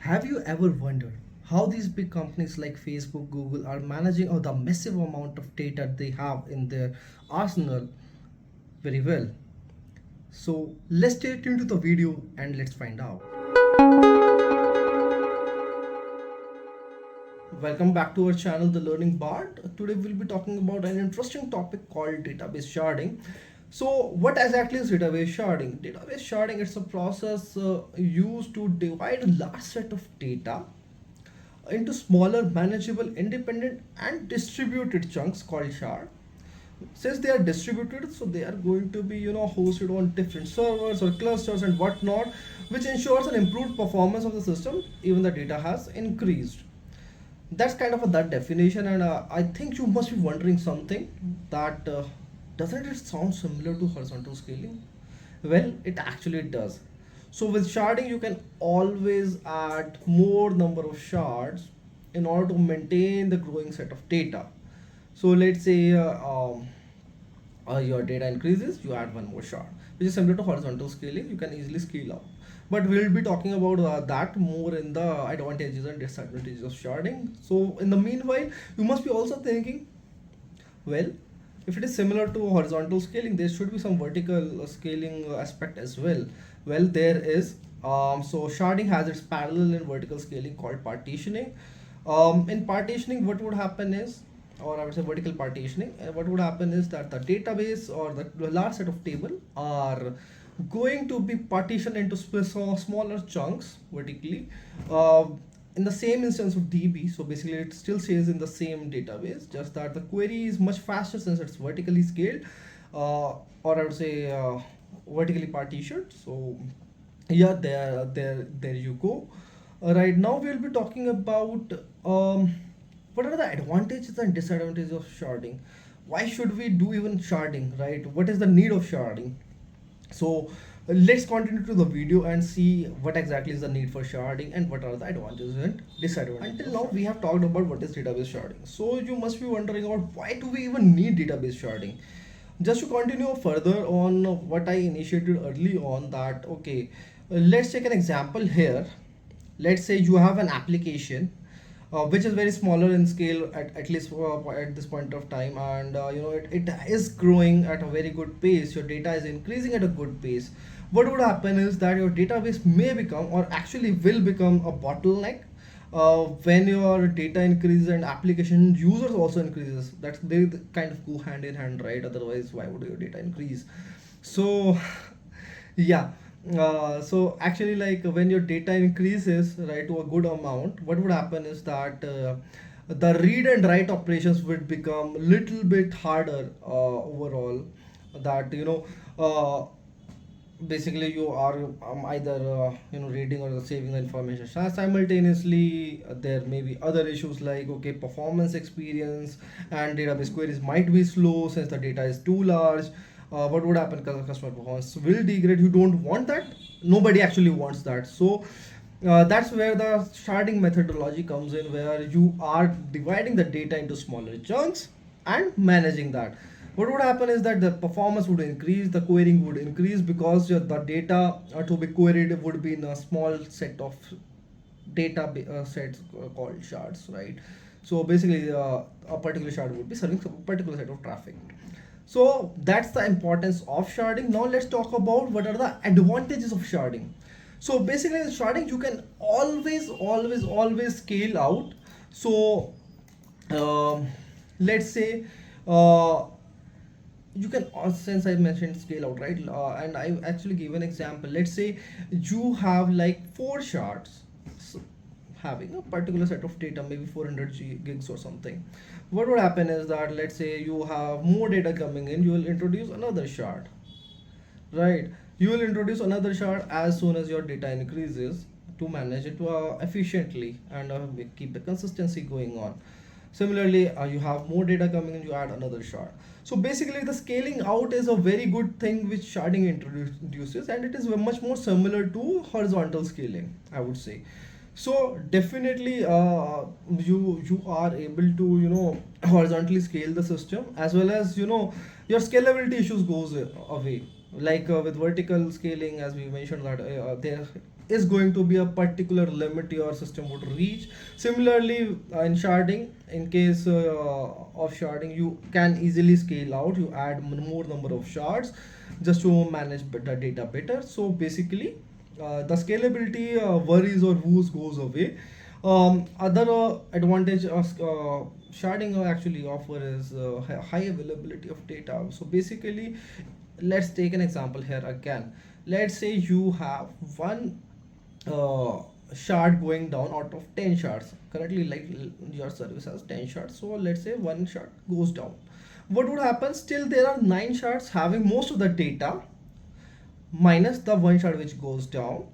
Have you ever wondered how these big companies like Facebook, Google are managing the massive amount of data they have in their arsenal very well? So let's stay tuned to the video and let's find out. Welcome back to our channel, The Learning Bard. Today we'll be talking about an interesting topic called database sharding. So, what exactly is database sharding? Database sharding is a process used to divide a large set of data into smaller, manageable, independent, and distributed chunks called shard. Since they are distributed, so they are going to be hosted on different servers or clusters and whatnot, which ensures an improved performance of the system even the data has increased. That's kind of that definition, and I think you must be wondering something that doesn't it sound similar to horizontal scaling? Well, it actually does. So with sharding you can always add more number of shards in order to maintain the growing set of data. So let's say your data increases, you add one more shard, which is similar to horizontal scaling. You can easily scale up, but we'll be talking about that more in the advantages and disadvantages of sharding. So in the meanwhile, you must be also thinking, well, if it is similar to horizontal scaling, there should be some vertical scaling aspect as well. Well, there is. So sharding has its parallel in vertical scaling called partitioning. In partitioning, what would happen is, or I would say vertical partitioning, what would happen is that the database or the large set of table are going to be partitioned into smaller chunks vertically. Uh, in the same instance of DB, so basically it still stays in the same database, just that the query is much faster since it's vertically scaled, or I would say vertically partitioned. So yeah, there you go. Right now we'll be talking about what are the advantages and disadvantages of sharding. Why should we do even sharding, right? What is the need of sharding? So let's continue to the video and see what exactly is the need for sharding and what are the advantages and disadvantages. Until now we have talked about what is database sharding, so you must be wondering about why do we even need database sharding. Just to continue further on what I initiated early on, that okay, let's take an example here. Let's say you have an application which is very smaller in scale at least at this point of time, and it is growing at a very good pace. Your data is increasing at a good pace. What would happen is that your database may become, or actually will become, a bottleneck when your data increases and application users also increases. That's they kind of go hand in hand, right? Otherwise why would your data increase? So yeah, so actually, like when your data increases right to a good amount, what would happen is that the read and write operations would become little bit harder overall. That basically you are either reading or saving the information simultaneously. There may be other issues like, okay, performance experience and database queries might be slow since the data is too large. What would happen? Customer performance will degrade. You don't want that. Nobody actually wants that. So that's where the sharding methodology comes in, where you are dividing the data into smaller chunks and managing that. What would happen is that the performance would increase, the querying would increase, because the data to be queried would be in a small set of data sets called shards, right? So basically a particular shard would be serving a particular set of traffic. So that's the importance of sharding. Now let's talk about what are the advantages of sharding. So basically in sharding you can always scale out. So let's say uh, you can since I mentioned scale out, right? And I actually gave an example. Let's say you have like four shards, having a particular set of data, maybe 400 gigs or something. What would happen is that, let's say you have more data coming in, you will introduce another shard, right? You will introduce another shard as soon as your data increases, to manage it efficiently and keep the consistency going on. Similarly, you have more data coming in, you add another shard. So basically the scaling out is a very good thing which sharding introduces, and it is much more similar to horizontal scaling, I would say. So definitely you are able to horizontally scale the system, as well as your scalability issues goes away. Like with vertical scaling, as we mentioned, that there is going to be a particular limit your system would reach. Similarly, in sharding, in case of sharding, you can easily scale out. You add more number of shards just to manage the data better. So basically, the scalability worries or woes goes away. Other advantage of sharding actually offer is high availability of data. So basically, let's take an example here again. Let's say you have one uh, shard going down out of 10 shards. Currently, like your service has 10 shards, so let's say one shard goes down. What would happen? Still there are 9 shards having most of the data minus the one shard which goes down.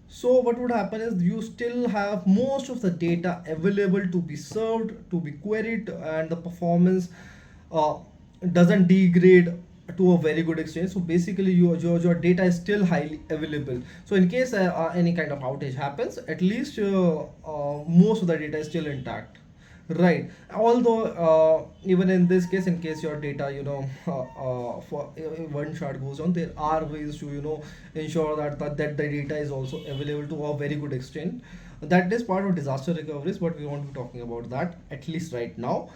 So what would happen is you still have most of the data available to be served, to be queried, and the performance uh, doesn't degrade to a very good extent. So basically your data is still highly available. So in case any kind of outage happens, at least most of the data is still intact. Right. Although, even in this case, in case your data, for one shard goes on, there are ways to, ensure that the data is also available to a very good extent. That is part of disaster recoveries, but we won't be talking about that at least right now.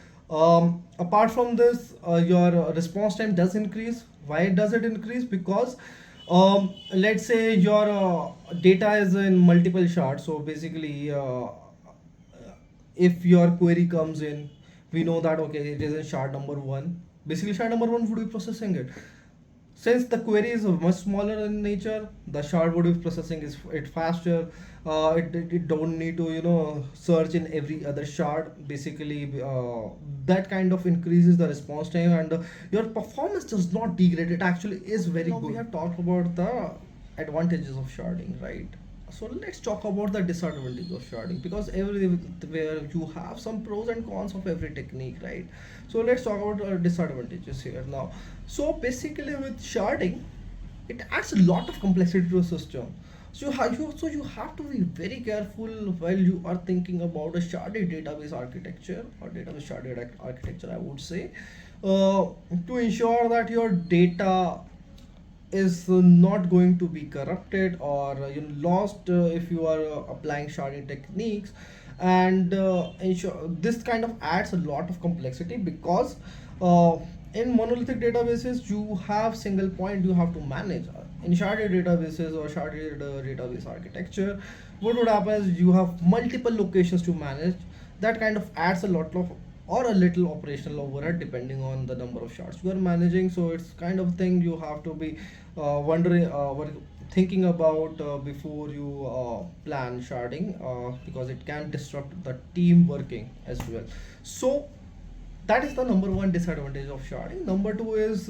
Apart from this, your response time does increase. Why does it increase? Because let's say your data is in multiple shards. So basically, if your query comes in, we know that okay, it is in shard number one. Basically, shard number one would be processing it. Since the query is much smaller in nature, the shard would be processing is it faster. It don't need to search in every other shard. Basically, that kind of increases the response time, and your performance does not degrade. It actually is very good. We have talked about the advantages of sharding, right? So let's talk about the disadvantage of sharding, because everywhere you have some pros and cons of every technique, right? So let's talk about disadvantages here now. So basically with sharding, it adds a lot of complexity to a system. So you have to be very careful while you are thinking about a sharded database architecture, or database sharded architecture, I would say, to ensure that your data is not going to be corrupted or lost if you are applying sharding techniques. And ensure this kind of adds a lot of complexity, because uh, in monolithic databases you have single point you have to manage. In sharded databases or sharded database architecture, what would happen is you have multiple locations to manage. That kind of adds a lot of or a little operational overhead depending on the number of shards you are managing. So it's kind of thing you have to be wondering thinking about before you plan sharding, because it can disrupt the team working as well. So that is the number one disadvantage of sharding. Number two is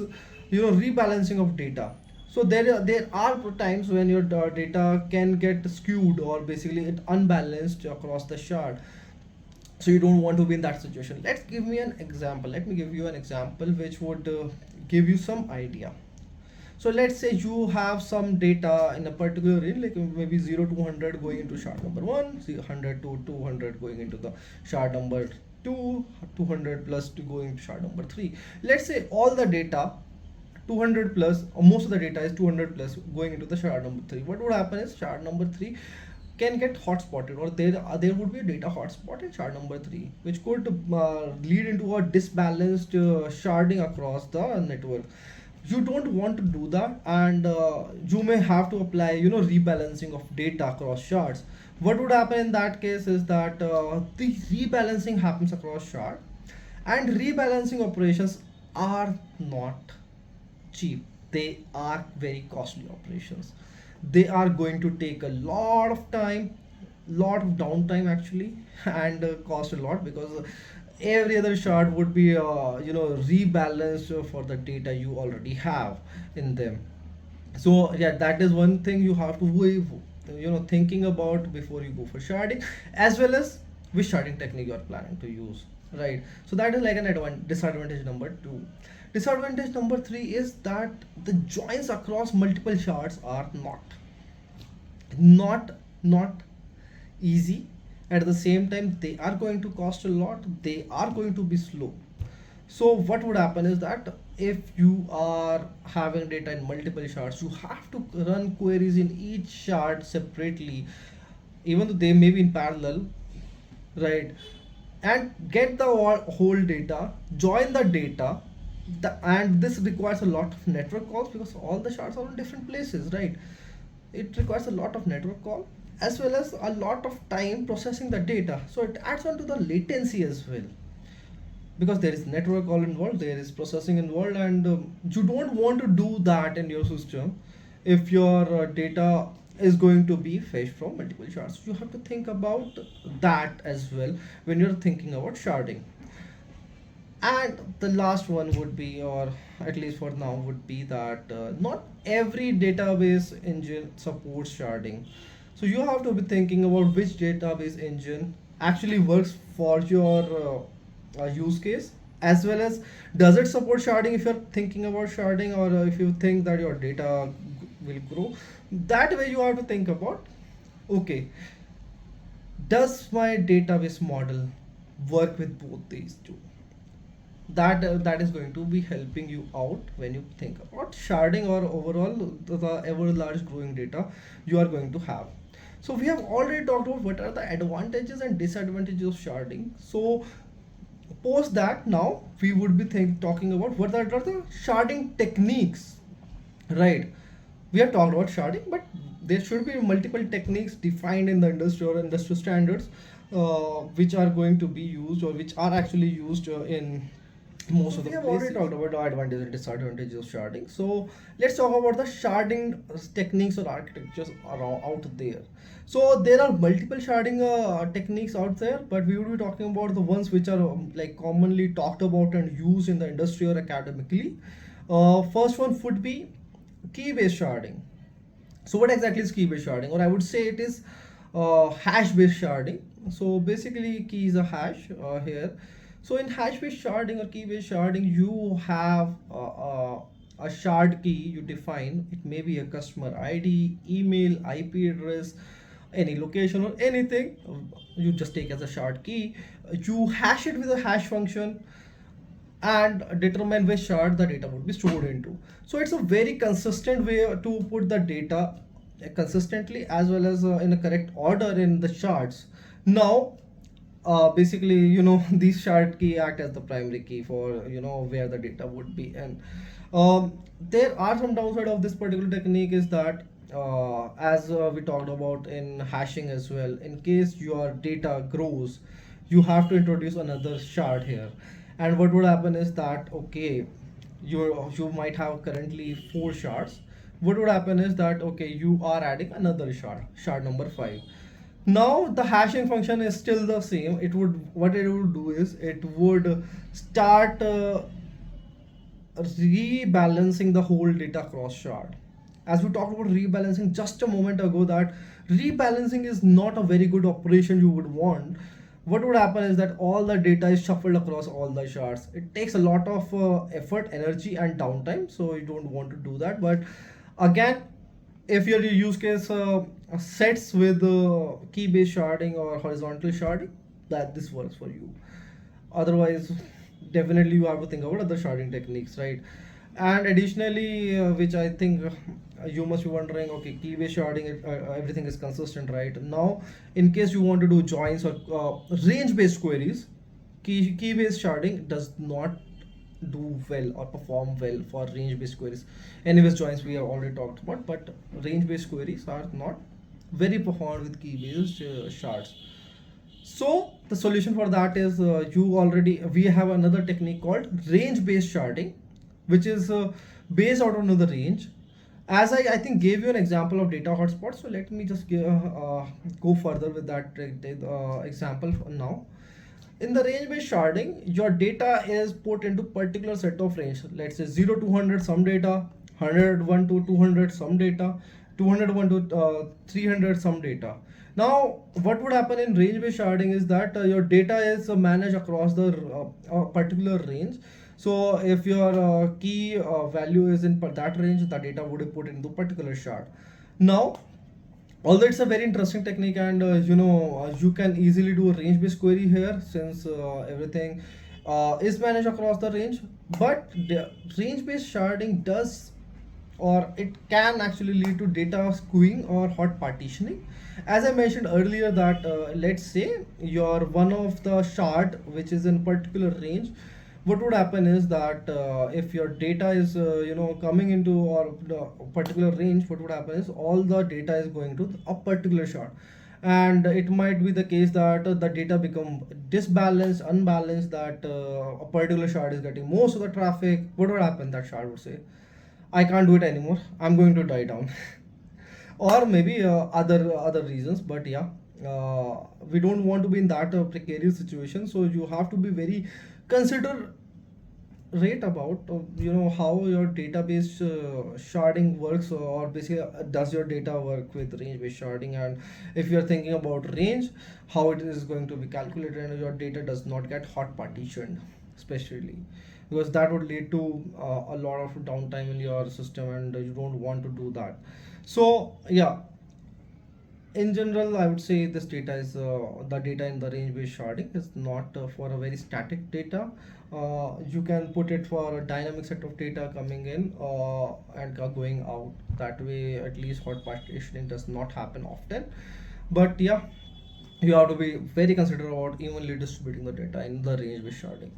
rebalancing of data. So there are times when your data can get skewed, or basically it unbalanced across the shard. So you don't want to be in that situation. Let me give you an example which would give you some idea. So let's say you have some data in a particular range, like maybe 0 to 100 going into shard number 1, 100 to 200 going into the shard number 2, 200 plus to going into shard number 3. Let's say all the data 200 plus, or most of the data is 200 plus going into the shard number 3. What would happen is shard number 3 can get hotspotted, or there would be a data hotspot in shard number 3, which could lead into a disbalanced sharding across the network. You don't want to do that, and you may have to apply rebalancing of data across shards. What would happen in that case is that the rebalancing happens across shard, and rebalancing operations are not cheap. They are very costly operations. They are going to take a lot of time, lot of downtime actually, and cost a lot, because every other shard would be rebalanced for the data you already have in them. So yeah, that is one thing you have to be thinking about before you go for sharding, as well as which sharding technique you are planning to use, right? So that is like an disadvantage number two. Disadvantage number three is that the joins across multiple shards are not not easy. At the same time, they are going to cost a lot, they are going to be slow. So what would happen is that if you are having data in multiple shards, you have to run queries in each shard separately, even though they may be in parallel, right? And get the whole data, join the data, and this requires a lot of network calls because all the shards are in different places, right? It requires a lot of network call as well as a lot of time processing the data. So it adds on to the latency as well, because there is network all involved, there is processing involved, and you don't want to do that in your system if your data is going to be fetched from multiple shards. You have to think about that as well when you're thinking about sharding. And the last one would be, or at least for now, would be that not every database engine supports sharding. So you have to be thinking about which database engine actually works for your use case, as well as does it support sharding if you're thinking about sharding, or if you think that your data will grow. That way you have to think about, okay, does my database model work with both these two? That is going to be helping you out when you think about sharding, or overall the ever large growing data you are going to have. So we have already talked about what are the advantages and disadvantages of sharding. So post that, now we would be talking about what are the sharding techniques, right? We have talked about sharding, but there should be multiple techniques defined in the industry or industry standards, which are going to be used, or which are actually used in most of the places. We have already talked about the advantages and disadvantages of sharding. So let's talk about the sharding techniques or architectures around out there. So there are multiple sharding techniques out there, but we will be talking about the ones which are like commonly talked about and used in the industry or academically. First one would be key-based sharding. So what exactly is key-based sharding? Or I would say it is hash-based sharding. So basically key is a hash here. So in hash-based sharding or key-based sharding, you have a shard key you define. It may be a customer ID, email, IP address, any location or anything. You just take as a shard key. You hash it with a hash function and determine which shard the data would be stored into. So it's a very consistent way to put the data consistently, as well as in a correct order in the shards. Now basically, these shard key act as the primary key for where the data would be. And there are some downside of this particular technique is that as we talked about in hashing as well, in case your data grows, you have to introduce another shard here. And what would happen is that, okay, you might have currently 4 shards. What would happen is that, okay, you are adding another shard number 5. Now the hashing function is still the same. It would, what it would do is it would start rebalancing the whole data across shard. As we talked about rebalancing just a moment ago, that rebalancing is not a very good operation you would want. What would happen is that all the data is shuffled across all the shards. It takes a lot of effort, energy, and downtime, so you don't want to do that. But again, if your use case sets with key based sharding or horizontal sharding, that this works for you. Otherwise, definitely you have to think about other sharding techniques, right? And additionally, which I think you must be wondering, okay, key based sharding, everything is consistent, right? Now in case you want to do joins or range based queries, key based sharding does not do well or perform well for range based queries. Anyways, joins we have already talked about, but range based queries are not very performed with key based shards. So the solution for that is, we have another technique called range based sharding, which is based out on the range. As I think gave you an example of data hotspot, so let me just go further with that example now. In the range based sharding, your data is put into particular set of range. Let's say 0 to 100 some data, 101 to 200 some data, 201 to 300 some data. Now what would happen in range based sharding is that your data is managed across the particular range. So if your key value is in that range, the data would be put into particular shard. Now, although it's a very interesting technique, and you can easily do a range based query here, since everything is managed across the range, but the range based sharding does, or it can actually lead to data skewing or hot partitioning. As I mentioned earlier, that let's say your one of the shard which is in particular range, what would happen is that if your data is coming into or the particular range, what would happen is all the data is going to a particular shard, and it might be the case that the data become disbalanced, unbalanced, that a particular shard is getting most of the traffic. What would happen? That shard would say, I can't do it anymore. I'm going to die down. Or maybe other reasons, but yeah, we don't want to be in that precarious situation. So you have to be very considerate about how your database sharding works, or basically does your data work with range based sharding. And if you're thinking about range, how it is going to be calculated and your data does not get hot partitioned, especially because that would lead to a lot of downtime in your system, and you don't want to do that. So yeah, in general, I would say this data is the data in the range based sharding is not for a very static data. You can put it for a dynamic set of data coming in and going out. That way, at least hot partitioning does not happen often. But yeah, you have to be very considerate about evenly distributing the data in the range based sharding.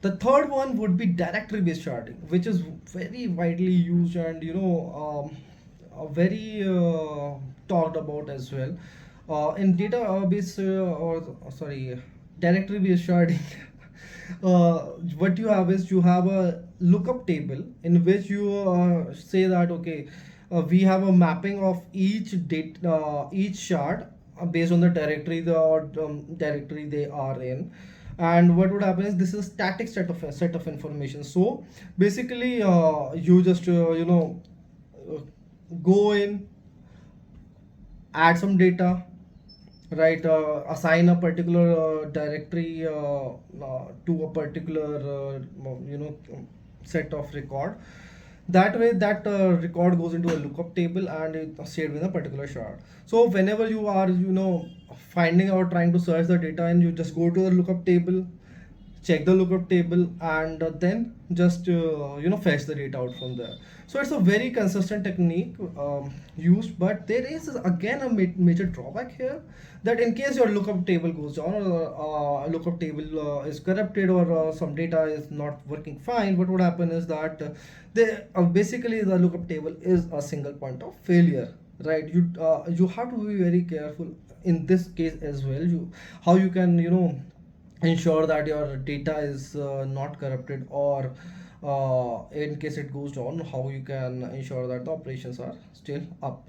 The third one would be directory based sharding, which is very widely used and very talked about as well. In database or sorry, directory based sharding, what you have is you have a lookup table in which you say that okay, we have a mapping of each shard based on the directory directory they are in. And what would happen is this is a static set of information. So basically you just uh, go in, add some data, right, assign a particular directory to a particular set of record. That way that record goes into a lookup table and it's saved in a particular shard. So whenever you are finding out, trying to search the data, and you just go to the lookup table, check the lookup table, and then just fetch the data out from there. So it's a very consistent technique used, but there is again a major drawback here, that in case your lookup table goes down, or lookup table is corrupted, or some data is not working fine, what would happen is that basically the lookup table is a single point of failure, right? You have to be very careful in this case as well. How you can ensure that your data is not corrupted, or in case it goes down, how you can ensure that the operations are still up.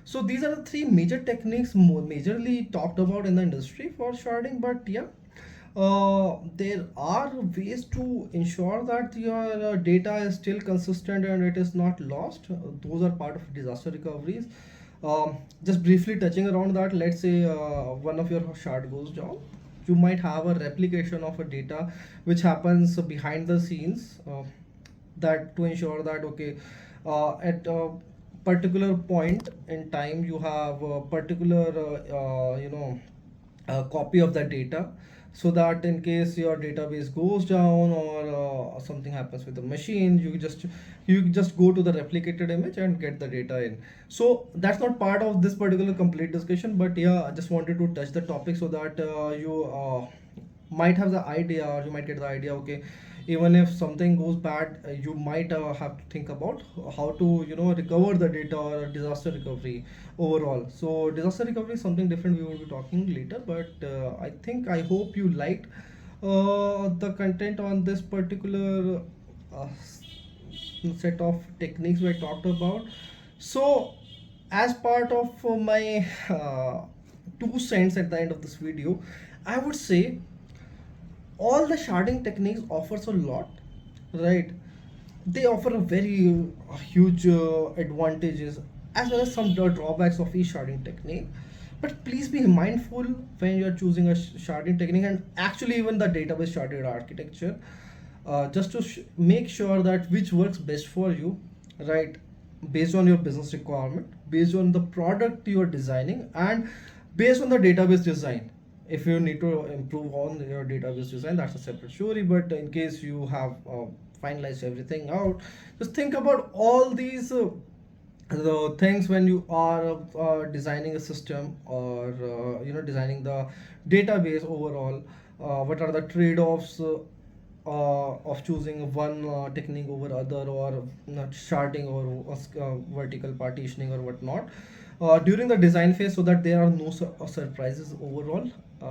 So these are the three major techniques majorly talked about in the industry for sharding. But yeah, there are ways to ensure that your data is still consistent and it is not lost. Those are part of disaster recoveries. Just briefly touching around that, let's say one of your shard goes down, you might have a replication of a data which happens behind the scenes, that to ensure that okay, at a particular point in time you have a particular a copy of that data, so that in case your database goes down, or something happens with the machine, you just go to the replicated image and get the data in. So that's not part of this particular complete discussion, but yeah, I just wanted to touch the topic so that you might have the idea, or you might get the idea, okay, even if something goes bad, you might have to think about how to recover the data, or disaster recovery overall. So disaster recovery is something different, we will be talking later, but I hope you liked the content on this particular uh, set of techniques we talked about. So as part of my 2 cents at the end of this video, I would say all the sharding techniques offers a lot, right? They offer a very huge advantages, as well as some drawbacks of each sharding technique. But please be mindful when you are choosing a sharding technique, and actually even the database sharded architecture, just to make sure that which works best for you, right? Based on your business requirement, based on the product you are designing, and based on the database design. If you need to improve on your database design, that's a separate story. But in case you have finalized everything out, just think about all these the things when you are designing a system, or designing the database overall. What are the trade-offs of choosing one technique over other, or not sharding, or vertical partitioning or whatnot during the design phase, so that there are no surprises overall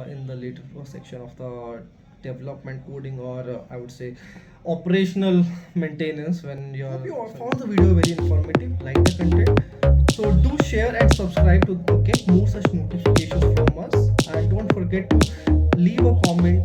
in the later section of the development coding, or I would say operational maintenance. When you hope you all found the video very informative, like the content, so do share and subscribe to get more such notifications from us, and don't forget to leave a comment